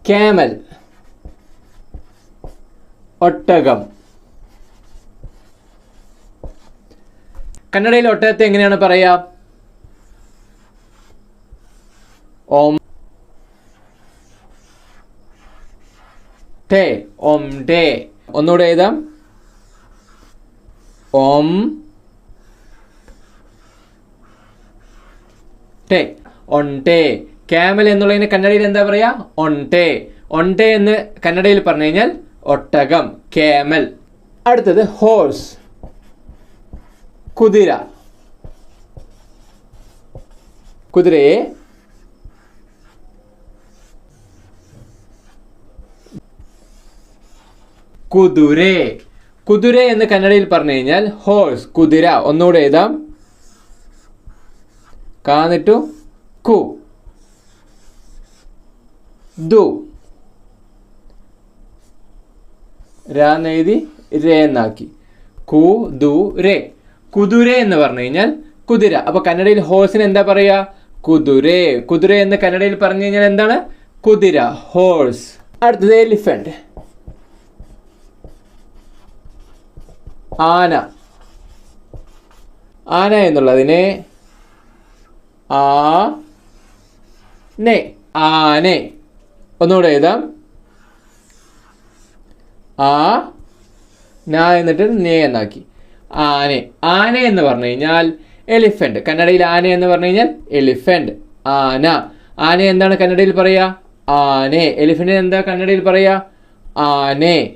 camel, ഒട്ടകം. കന്നഡയിൽ ഒട്ടകത്തെ എങ്ങനെയാണ് പറയാ? ഒംടെ, ഒംടെ. ഒന്നുകൂടെ എഴുതാം. ഒംടെ, ഒൺടെ. ക്യാമൽ എന്നുള്ളതിന് കന്നഡയിൽ എന്താ പറയാ? ഒൺടെ. ഒൺടെ എന്ന് കന്നഡയിൽ പറഞ്ഞു കഴിഞ്ഞാൽ ഒട്ടകം, ക്യാമൽ. അടുത്തത് ഹോഴ്സ്, കുതിര. കുതിരയെ കുതിരേ. കുതിര എന്ന് കന്നഡയിൽ പറഞ്ഞു കഴിഞ്ഞാൽ ഹോഴ്സ്, കുതിര. ഒന്നുകൂടെ എഴുതാം. കാന്നിട്ടു കു ദു, രാന്നെഴുതി രേ എന്നാക്കി. കുതുരേ. കുതിര എന്ന് പറഞ്ഞു കഴിഞ്ഞാൽ കുതിര. അപ്പൊ കന്നഡയിൽ ഹോഴ്സിന് എന്താ പറയാ? കുതിരേ. കുതിര എന്ന് കന്നഡയിൽ പറഞ്ഞു കഴിഞ്ഞാൽ എന്താണ്? കുതിര, ഹോഴ്സ്. അടുത്തത് എലിഫന്റ്, ആന. ആന എന്നുള്ളതിനെ ആനെ. ഒന്നുകൂടെ എഴുതാം. എന്നിട്ട് നേ എന്നാക്കി. ആനെ. ആന എന്ന് പറഞ്ഞു കഴിഞ്ഞാൽ എലിഫന്റ്. കന്നഡയിൽ ആന എന്ന് പറഞ്ഞു കഴിഞ്ഞാൽ എലിഫന്റ്, ആന. ആന എന്താണ് കന്നഡയിൽ പറയാ? ആനെ. എലിഫന്റ് എന്താ കന്നഡയിൽ പറയാ? ആനെ.